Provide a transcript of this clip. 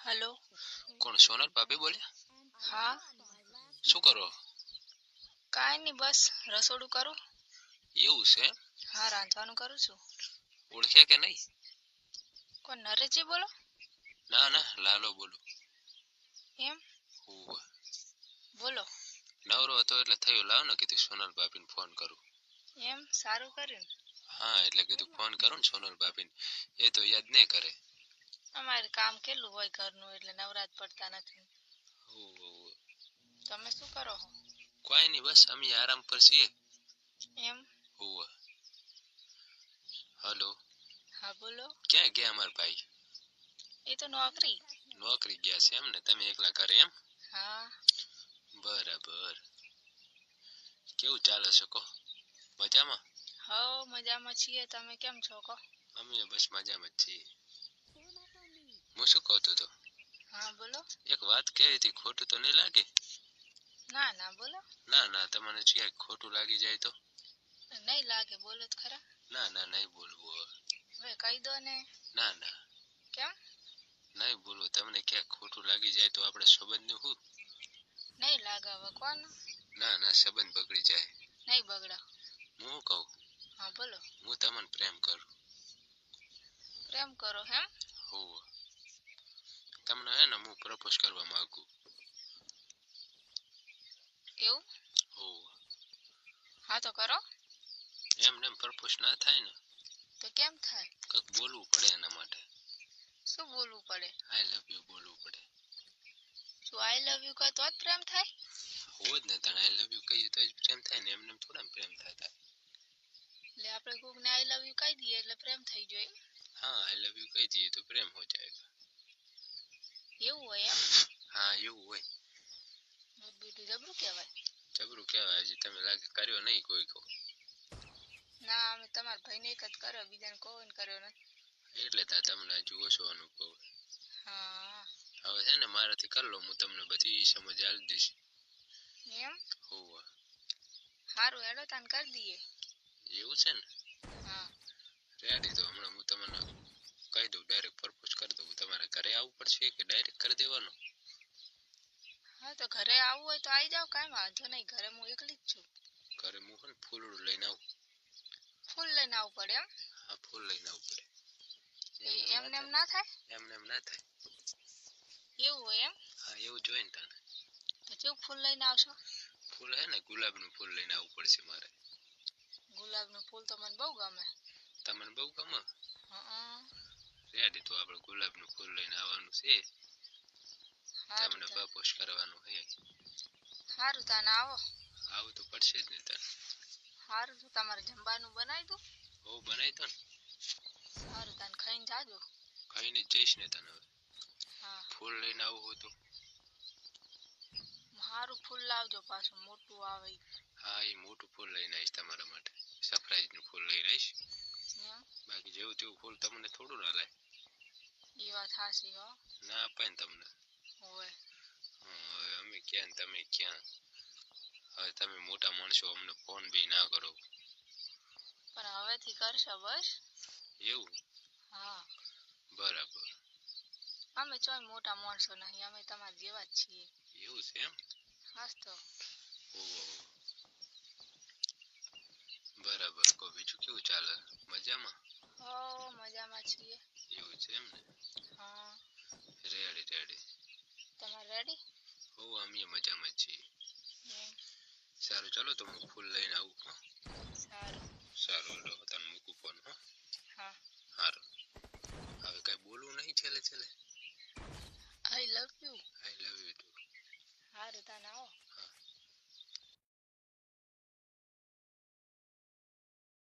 Hello. કોણ સોનલ ભાભી બોલ્યા? हाँ। શું કરો? કાંઈ નહીં, બસ રસોડું કરું. એવું છે? હા, રાંધવાનું કરું છું. ઓળખ્યા કે નહીં? કોણ, નરેશજી બોલો? ના ના, લાલો બોલું. એમ? હોવે. બોલો. નવરો હતો એટલે થયું લાવ ને કીધું સોનલ ભાભીને ફોન કરું. એમ? સારું કર્યું. હા, એટલે કીધું ફોન કરું ને સોનલ ભાભીને. એ તો યાદ નહીં કરે. અમારે કામ કેટલું હોય ઘરનું, એટલે નવરાત પડતા નથી. હોવે. તમે શું કરો છો? કોઈ નહીં, બસ અમે આરામ પર છીએ. એમ? હોવે. હલો. હા બોલો. ક્યાં ગયા અમારા ભાઈ? એ તો નોકરી. નોકરી ગયા છે એમ ને? તમે એકલા ઘરે એમ? હા. બરાબર. કેવું ચાલે છે કહો? મજામાં? હો, મજામાં છીએ. તમે કેમ છો કહો? અમે બસ મજામાં જ છીએ. હું શું કહતો હતો? હા બોલો. એક વાત કહેવી હતી, ખોટું તો નહીં લાગે? ના ના, બોલો. ના ના, તમને ક્યાંક ખોટું લાગી જાય તો? નહીં લાગે, બોલો જ ખરા. ના ના, નહીં બોલવું. હવે કહી દો ને. ના ના, કેમ? નહીં બોલવું. તમને ક્યાંક ખોટું લાગી જાય તો આપણે સંબંધનું શું? નહીં લાગે, હવે કોણ? ના ના, સંબંધ બગડી જાય. નહીં બગડા. હું કહું? હા બોલો. હું તમને પ્રેમ કરું. પ્રેમ કરો એમ? હોવે. તમને હે ને હું પ્રપોઝ કરવા માંગુ. એવું? હોવે. હા તો કરો. એમને એમ પ્રપોઝ ના થાય ને? તો કેમ થાય? કંઈક બોલવું પડે એના માટે. શું બોલવું પડે? આઈ લવ યુ બોલવું પડે. શું આઈ લવ યુ કહો તો જ પ્રેમ થાય? હોવ જ ને, તને આઈ લવ યુ કહીએ તો જ પ્રેમ થાય ને, એમને થોડા પ્રેમ થાય. એટલે આપણે કોકને આઈ લવ યુ કહી દઈએ એટલે પ્રેમ થઈ જાય. हाँ आई लव यू कह दिए तो प्रेम हो जाएगा. એવું હોય એમ? हाँ એવું હોય. બીજું જબરું કહેવાય. જબરું કહેવાય. હજી તમે લાગે કર્યો નહીં કોઈ કો? ના, અમે તમારા ભાઈને એક જ કર્યો, બીજાને કોઈ કર્યો નથી. એટલે તમને હજુ ઓછો અનુભવ. હા. હવે છે ને મારાથી કર લો, હું તમને બધી સમજ આલી દઈશ. એમ? હોવે. સારું, હેડો તાન કરી દઈએ. એવું છે ને? હા. રેડી, તો હમણાં હું તમને કહી દઉં, ડાયરેક્ટ પ્રપોઝ કરી દઉં. તમારે ઘરે આવવું પડશે કે ડાયરેક્ટ કરી દેવાનું? હા તો ઘરે આવવું હોય તો આવી જાવ, કાંઈ વાંધો નહીં. ઘરે હું એકલી જ છું. ઘરે હું છે ને ફૂલડું લઈને આવું. ફૂલ લઈને આવવું પડે એમ? હા, ફૂલ લઈને આવવું પડે. એમને એમ ના થાય? એમને એમ ના થાય. એવું હોય એમ? હા, એવું જોઈએ ને તને. તો કેવું ફૂલ લઈને આવશો? ફૂલ હે ને ગુલાબનું ફૂલ લઈને આવવું પડશે મારે. ગુલાબનું ફૂલ તો મને બહુ ગમે. તમને બહુ ગમે? હા. રેડી, તો આપણે ગુલાબનું ફૂલ લઈને આવવાનું છે. તમને પ્રપોઝ કરવાનું છે. સારું, તાને આવો. આવું તો પડશે જ ને તને. સારું, તો તમારે જમવાનું બનાવી દઉં? બહુ બનાવી તો ને. સારું, તાને ખાઈને જાજો. ખાઈને જ જઈશ ને તને. હવે હા. ફૂલ લઈને આવું હોય તો? સારું ફૂલ લાવજો, પાછું મોટું આવે. હા, એ મોટું ફૂલ લઈને આવીશ તમારા માટે. સરપ્રાઈઝનું ફૂલ લઈને આવીશ. બાકી જેવું તેવું ફૂલ તમને થોડું ના લાય. એ વાત સાચી હો. ના અપાય ને તમને. હોય. હવે અમે ક્યાં ને તમે ક્યાં. હવે તમે મોટા માણસો, અમને ફોન બી ના કરો. પણ હવેથી કરશો બસ. એવું? હા. બરાબર. અમે ચોય મોટા માણસો નહીં, અમે તમારા જેવા જ છીએ. એવું છે એમ? હાસ તો. ઓહો. બરાબર. કો બીજું કેવું ચાલે? મજામાં? હો, મજામાં છીએ. એવું છે એમ ને? હા. રેડી. તમારે રેડી? હો, અમે મજામાં જ છીએ. સારું, ચાલો તો હું ફૂલ લઈને આવું. સારું, લો તને મૂકું ફોન. હા. સારું. હવે કઈ બોલવું નહીં છેલ્લે? I love you. I love you too. સારું, તને